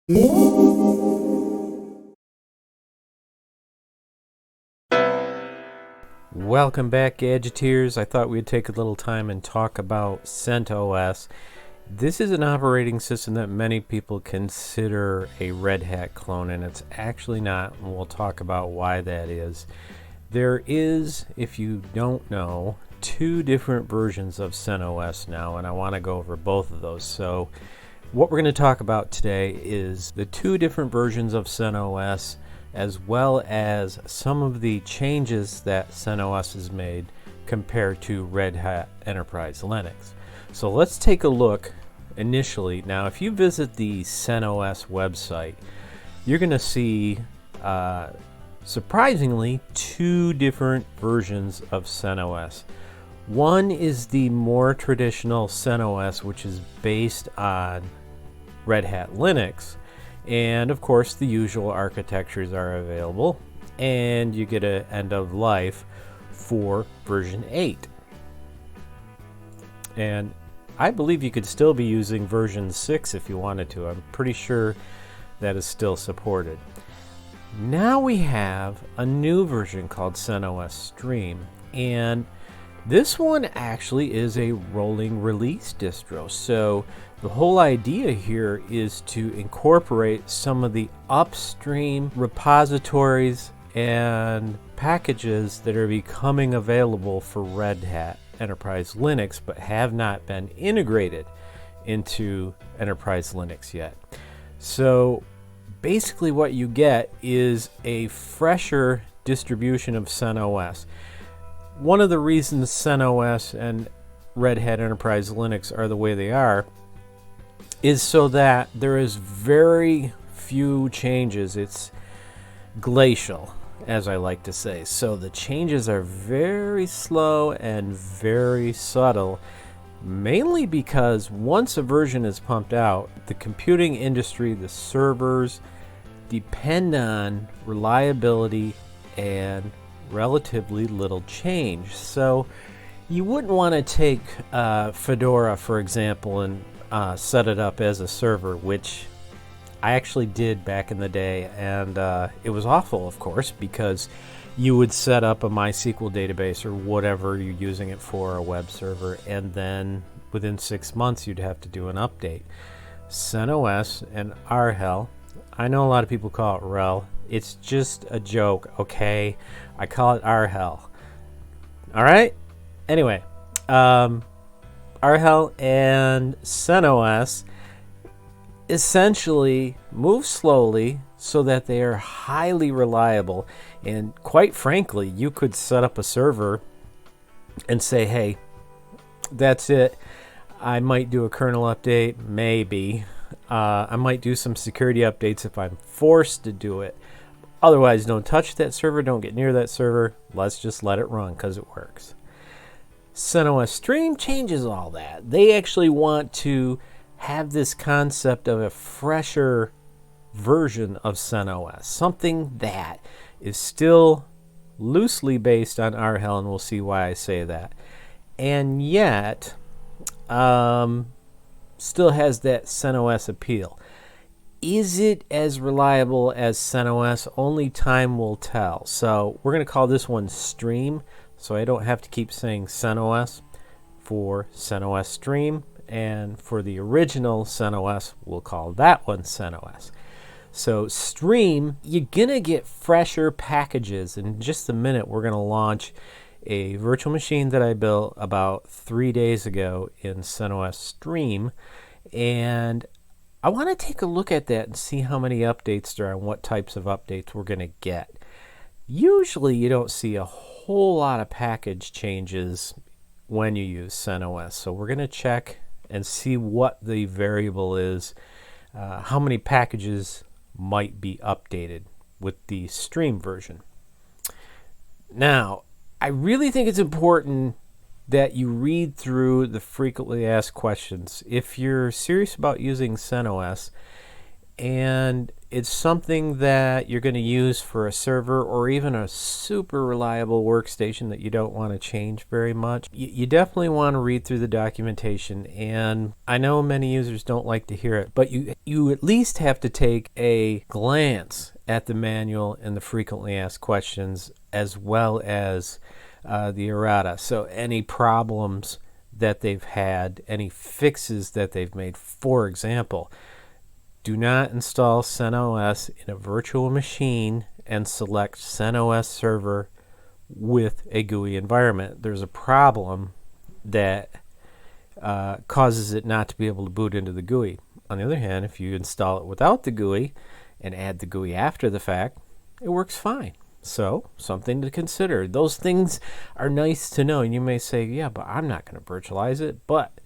Welcome back, Gadgeteers. I thought we'd take a little time and talk about CentOS. This is an operating system that many people consider a Red Hat clone, and it's actually not, and we'll talk about why that is. There is, if you don't know, two different versions of CentOS now, and I want to go over both of those. So what we're going to talk about today is the two different versions of CentOS, as well as some of the changes that CentOS has made compared to Red Hat Enterprise Linux. So let's take a look initially. Now, if you visit the CentOS website, you're going to see, surprisingly, two different versions of CentOS. One is the more traditional CentOS, which is based on Red Hat Linux. And of course, the usual architectures are available, and you get an end of life for version 8. And I believe you could still be using version 6 if you wanted to. I'm pretty sure that is still supported. Now we have a new version called CentOS Stream, and this one actually is a rolling release distro. So the whole idea here is to incorporate some of the upstream repositories and packages that are becoming available for Red Hat Enterprise Linux but have not been integrated into Enterprise Linux yet. So basically what you get is a fresher distribution of CentOS. One of the reasons CentOS and Red Hat Enterprise Linux are the way they are is so that there is very few changes. It's glacial, as I like to say. So the changes are very slow and very subtle, mainly because once a version is pumped out, the computing industry, the servers, depend on reliability and relatively little change. So you wouldn't want to take Fedora, for example, and set it up as a server, which I actually did back in the day, and it was awful, of course, because you would set up a MySQL database or whatever you're using it for, a web server, and then within 6 months you'd have to do an update. CentOS and RHEL, I know a lot of people call it RHEL. It's just a joke, okay? I call it RHEL. All right? Anyway, RHEL and CentOS essentially move slowly so that they are highly reliable. And quite frankly, you could set up a server and say, hey, that's it. I might do a kernel update, maybe. I might do some security updates if I'm forced to do it. Otherwise, don't touch that server, don't get near that server. Let's just let it run because it works. CentOS Stream changes all that. They actually want to have this concept of a fresher version of CentOS, something that is still loosely based on RHEL, and we'll see why I say that, and yet still has that CentOS appeal. Is it as reliable as CentOS? Only time will tell. So we're going to call this one Stream, so I don't have to keep saying CentOS for CentOS Stream. And for the original CentOS, we'll call that one CentOS. So Stream, you're going to get fresher packages. In just a minute, we're going to launch a virtual machine that I built about 3 days ago in CentOS Stream. And I want to take a look at that and see how many updates there are and what types of updates we're going to get. Usually you don't see a whole lot of package changes when you use CentOS. So we're going to check and see what the variable is, how many packages might be updated with the Stream version. Now, I really think it's important that you read through the frequently asked questions. If you're serious about using CentOS and it's something that you're going to use for a server or even a super reliable workstation that you don't want to change very much. You definitely want to read through the documentation, and I know many users don't like to hear it, but you at least have to take a glance at the manual and the frequently asked questions, as well as the errata. So any problems that they've had, any fixes that they've made. For example, do not install CentOS in a virtual machine and select CentOS server with a GUI environment. There's a problem that causes it not to be able to boot into the GUI. On the other hand, if you install it without the GUI and add the GUI after the fact, it works fine. So, something to consider. Those things are nice to know. And you may say, yeah, but I'm not going to virtualize it. But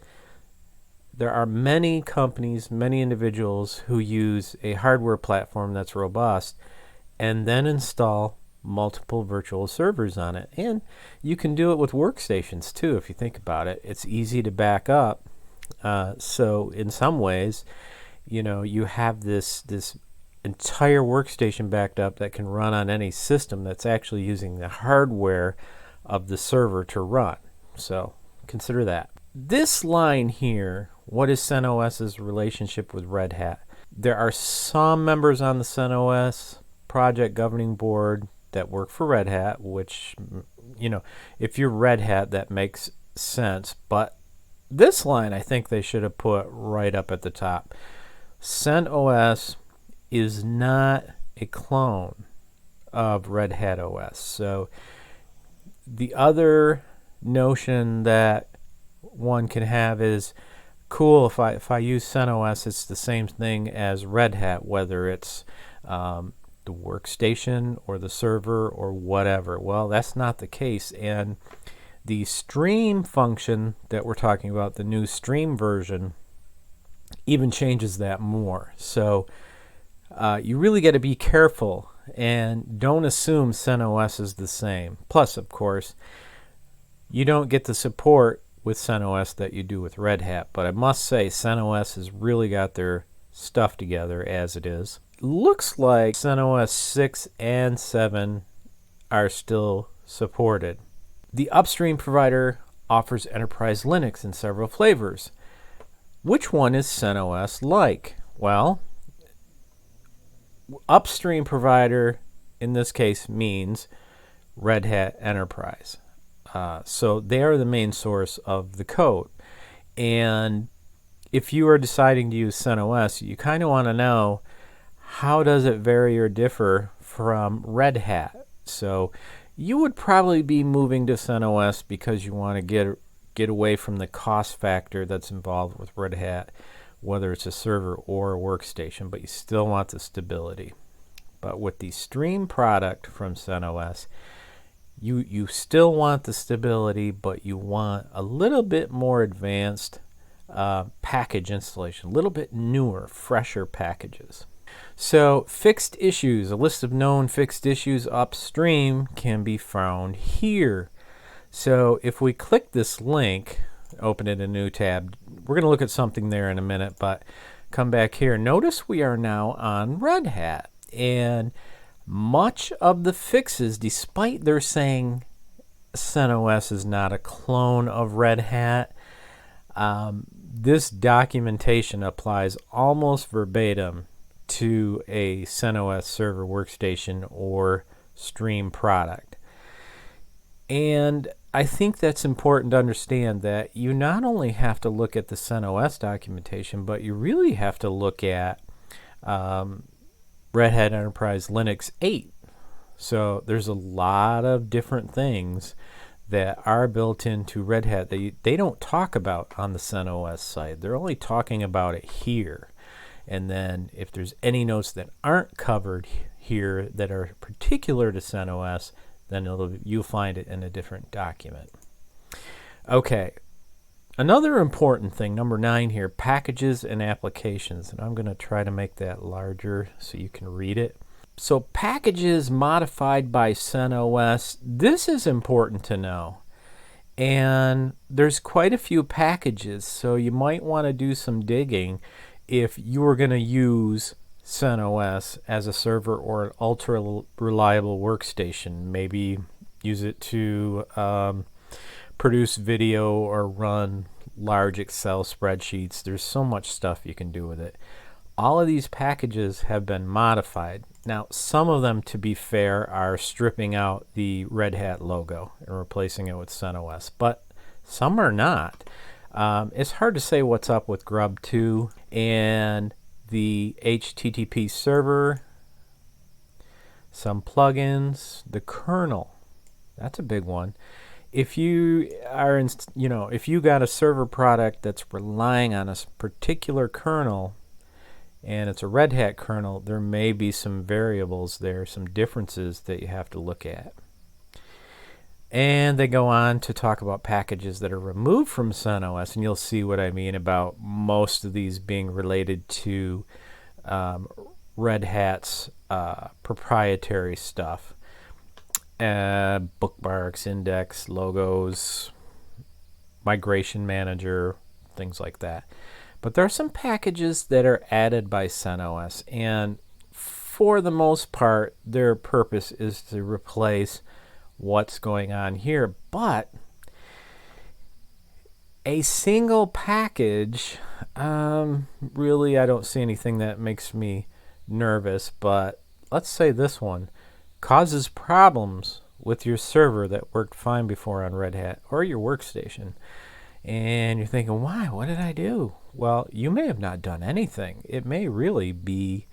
there are many companies, many individuals who use a hardware platform that's robust and then install multiple virtual servers on it. And you can do it with workstations too, if you think about it. It's easy to back up. So in some ways, you have this entire workstation backed up that can run on any system that's actually using the hardware of the server to run. So consider that. This line here, what is CentOS's relationship with Red Hat? There are some members on the CentOS project governing board that work for Red Hat, which, if you're Red Hat, that makes sense. But this line, I think they should have put right up at the top. CentOS is not a clone of Red Hat OS. So the other notion that one can have is, cool, if I use CentOS, it's the same thing as Red Hat, whether it's the workstation or the server or whatever. Well, that's not the case. And the stream function that we're talking about, the new stream version, even changes that more. So you really got to be careful and don't assume CentOS is the same. Plus, of course, you don't get the support with CentOS that you do with Red Hat. But I must say, CentOS has really got their stuff together as it is. Looks like CentOS 6 and 7 are still supported. The Upstream Provider offers enterprise Linux in several flavors. Which one is CentOS like? Well, Upstream Provider in this case means Red Hat Enterprise. So they are the main source of the code. And if you are deciding to use CentOS, you kind of want to know, how does it vary or differ from Red Hat? So you would probably be moving to CentOS because you want to get away from the cost factor that's involved with Red Hat, whether it's a server or a workstation, but you still want the stability. But with the Stream product from CentOS, you still want the stability, but you want a little bit more advanced package installation, a little bit newer, fresher packages. So fixed issues, a list of known fixed issues upstream can be found here. So if we click this link, open it in a new tab, we're going to look at something there in a minute, but come back here. Notice we are now on Red Hat, and much of the fixes, despite their saying CentOS is not a clone of Red Hat, this documentation applies almost verbatim to a CentOS server workstation or Stream product. And I think that's important to understand, that you not only have to look at the CentOS documentation, but you really have to look at Red Hat Enterprise Linux 8. So there's a lot of different things that are built into Red Hat that they don't talk about on the CentOS side. They're only talking about it here. And then if there's any notes that aren't covered here that are particular to CentOS, then you'll find it in a different document. Okay, another important thing, number 9 here, packages and applications. And I'm going to try to make that larger so you can read it. So packages modified by CentOS, this is important to know. And there's quite a few packages, so you might want to do some digging if you are going to use CentOS as a server or an ultra reliable workstation. Maybe use it to produce video or run large Excel spreadsheets. There's so much stuff you can do with it. All of these packages have been modified. Now, some of them, to be fair, are stripping out the Red Hat logo and replacing it with CentOS, but some are not. It's hard to say what's up with Grub 2 and the HTTP server, some plugins, the kernel. That's a big one. If you are if you got a server product that's relying on a particular kernel, and it's a Red Hat kernel, there may be some variables there, some differences that you have to look at. And they go on to talk about packages that are removed from CentOS, and you'll see what I mean about most of these being related to Red Hat's proprietary stuff. Bookmarks, index, logos, migration manager, things like that. But there are some packages that are added by CentOS, and for the most part, their purpose is to replace what's going on here. But a single package, really, I don't see anything that makes me nervous, but let's say this one causes problems with your server that worked fine before on Red Hat or your workstation. And you're thinking, why? What did I do? Well, you may have not done anything. It may really be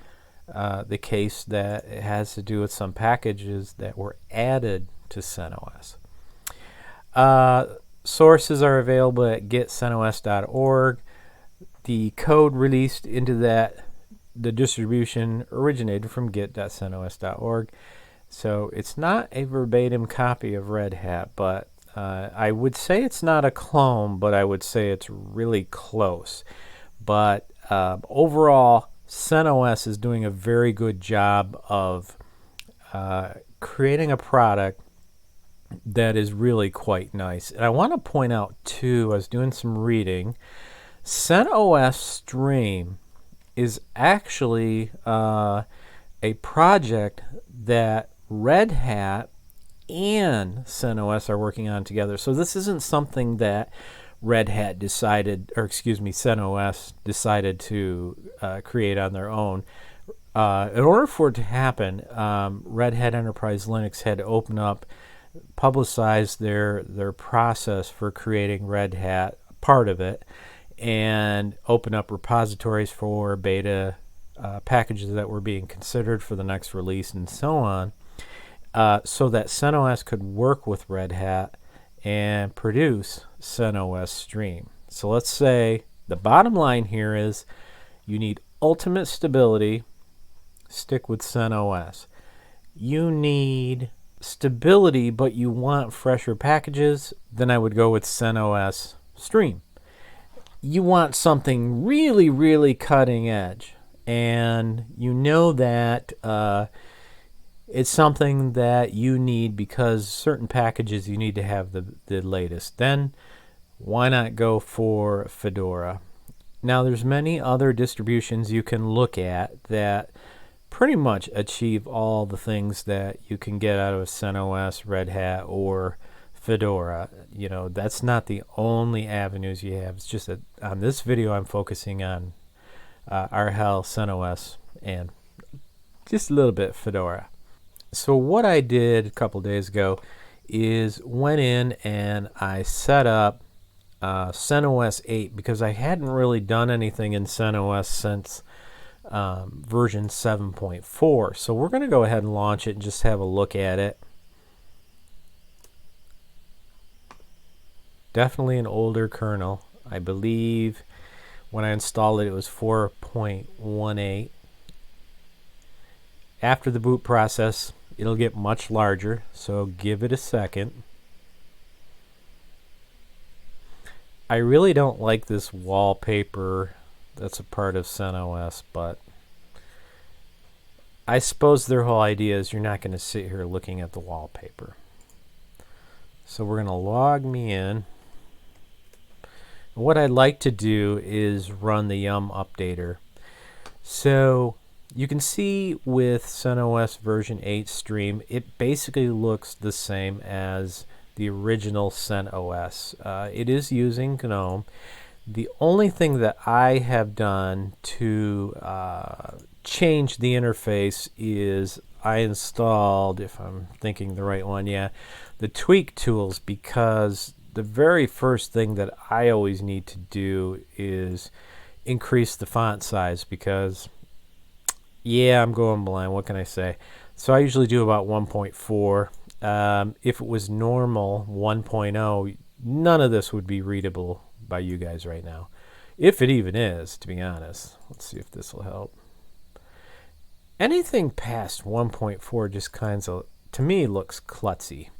the case that it has to do with some packages that were added to CentOS. Sources are available at getcentos.org. The code released into the distribution originated from get.centos.org. So it's not a verbatim copy of Red Hat, but I would say it's not a clone, but I would say it's really close. But overall, CentOS is doing a very good job of creating a product that is really quite nice. And I want to point out, too, I was doing some reading, CentOS Stream is actually a project that Red Hat and CentOS are working on together. So this isn't something that Red Hat decided, or excuse me, CentOS decided to create on their own. In order for it to happen, Red Hat Enterprise Linux had to open up, publicize their process for creating Red Hat, part of it, and open up repositories for beta packages that were being considered for the next release and so on, so that CentOS could work with Red Hat and produce CentOS Stream. So let's say the bottom line here is you need ultimate stability, stick with CentOS. You need stability, but you want fresher packages, then I would go with CentOS Stream. You want something really, really cutting edge, and you know that it's something that you need because certain packages you need to have the latest. Then why not go for Fedora? Now there's many other distributions you can look at that pretty much achieve all the things that you can get out of CentOS, Red Hat, or Fedora. You know, that's not the only avenues you have. It's just that on this video I'm focusing on RHEL, CentOS, and just a little bit Fedora. So what I did a couple days ago is went in and I set up CentOS 8 because I hadn't really done anything in CentOS since version 7.4. So we're going to go ahead and launch it and just have a look at it. Definitely an older kernel. I believe when I installed it, it was 4.18. After the boot process, it'll get much larger, so give it a second. I really don't like this wallpaper that's a part of CentOS, but I suppose their whole idea is you're not going to sit here looking at the wallpaper. So we're going to log me in. What I'd like to do is run the yum updater. So You can see with CentOS version 8 Stream, it basically looks the same as the original CentOS. It is using GNOME. The only thing that I have done to change the interface is I installed, if I'm thinking the right one, yeah, the tweak tools, because the very first thing that I always need to do is increase the font size, because yeah, I'm going blind. What can I say? So I usually do about 1.4. If it was normal 1.0, none of this would be readable by you guys right now. If it even is, to be honest. Let's see if this will help. Anything past 1.4 just kind of, to me, looks klutzy.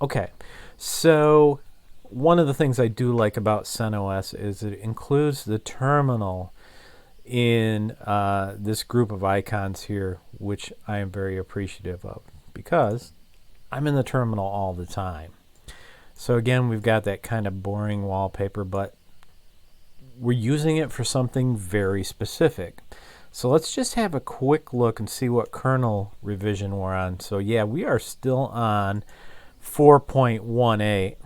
Okay, so one of the things I do like about CentOS is it includes the terminal in this group of icons here, which I am very appreciative of because I'm in the terminal all the time. So again, we've got that kind of boring wallpaper, but we're using it for something very specific. So let's just have a quick look and see what kernel revision we're on. So yeah, we are still on 4.18.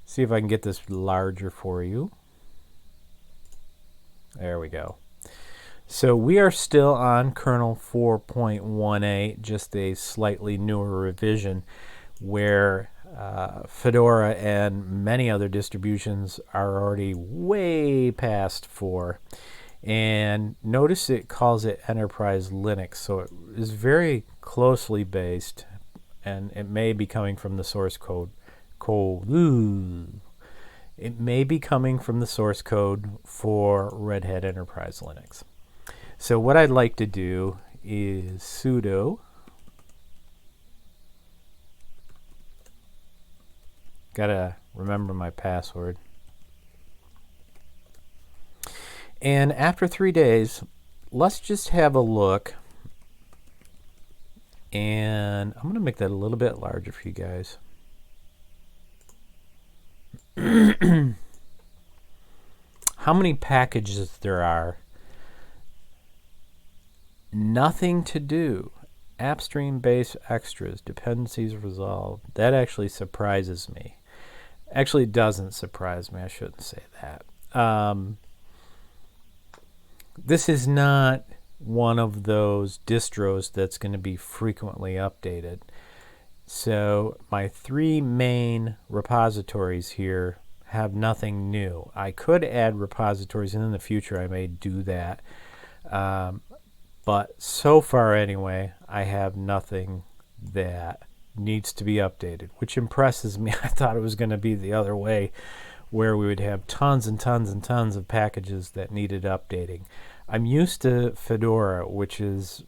See if I can get this larger for you. There we go. So we are still on kernel 4.18, just a slightly newer revision, where Fedora and many other distributions are already way past 4. And notice it calls it Enterprise Linux, so it is very closely based, and it may be coming from the source code. It may be coming from the source code for Red Hat Enterprise Linux. So what I'd like to do is sudo gotta remember my password. And after 3 days, let's just have a look. And I'm gonna make that a little bit larger for you guys. How many packages there are? Nothing to do. Upstream base extras, dependencies resolved. That actually surprises me. Actually, it doesn't surprise me. I shouldn't say that. This is not one of those distros that's going to be frequently updated. So my 3 main repositories here have nothing new. I could add repositories, and in the future I may do that. But so far anyway, I have nothing that needs to be updated, which impresses me. I thought it was going to be the other way, where we would have tons and tons and tons of packages that needed updating. I'm used to Fedora, which is,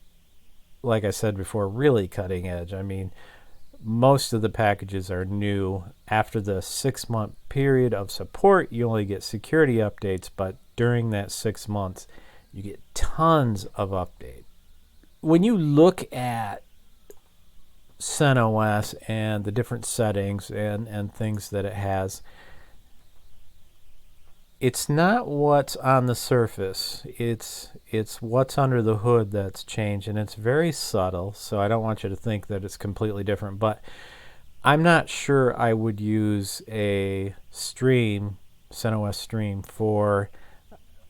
like I said before, really cutting edge. I mean, most of the packages are new. After the 6-month period of support, you only get security updates, but during that 6 months, you get tons of updates. When you look at CentOS and the different settings and things that it has, it's not what's on the surface. It's what's under the hood that's changed, and it's very subtle, so I don't want you to think that it's completely different. But I'm not sure I would use a stream, CentOS stream, for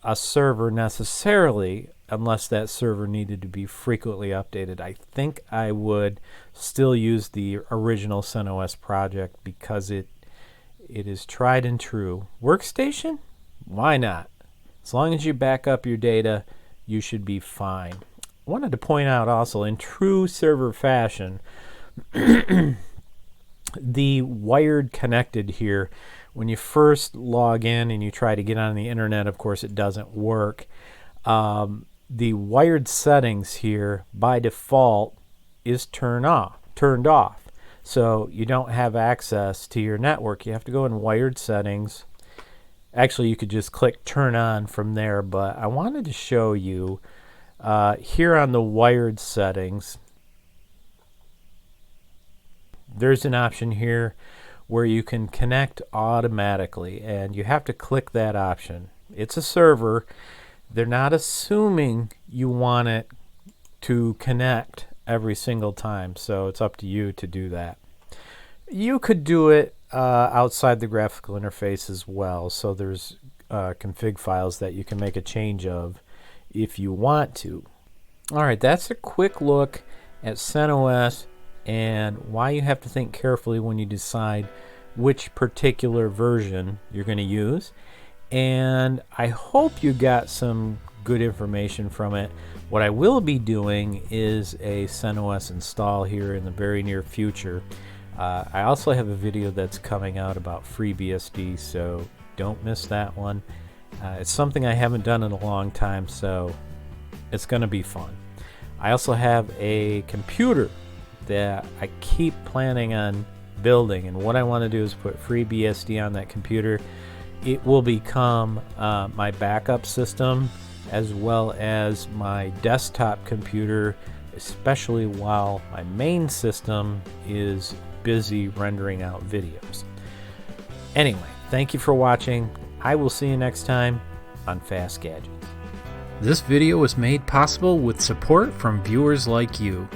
a server necessarily, unless that server needed to be frequently updated. I think I would still use the original CentOS project because it is tried and true. Workstation? Why not? As long as you back up your data, you should be fine. I wanted to point out also, in true server fashion, the wired connected here, when you first log in and you try to get on the internet, of course it doesn't work. The wired settings here by default is turned off. So you don't have access to your network. You have to go in wired settings. Actually, you could just click turn on from there, but I wanted to show you here on the wired settings, there's an option here where you can connect automatically, and you have to click that option. It's a server. They're not assuming you want it to connect every single time, so it's up to you to do that. You could do it outside the graphical interface as well, so there's config files that you can make a change of if you want to. Alright, that's a quick look at CentOS and why you have to think carefully when you decide which particular version you're going to use. And I hope you got some good information from it. What I will be doing is a CentOS install here in the very near future. I also have a video that's coming out about FreeBSD, so don't miss that one. It's something I haven't done in a long time, so it's going to be fun. I also have a computer that I keep planning on building, and what I want to do is put FreeBSD on that computer. It will become my backup system as well as my desktop computer, especially while my main system is busy rendering out videos. Anyway, thank you for watching. I will see you next time on Fast Gadgets. This video was made possible with support from viewers like you.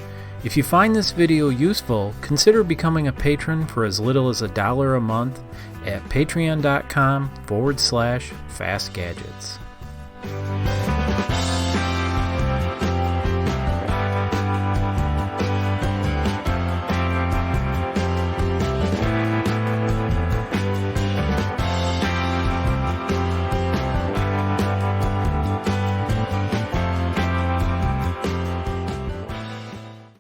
If you find this video useful, consider becoming a patron for as little as $1 a month at patreon.com/fastgadgets.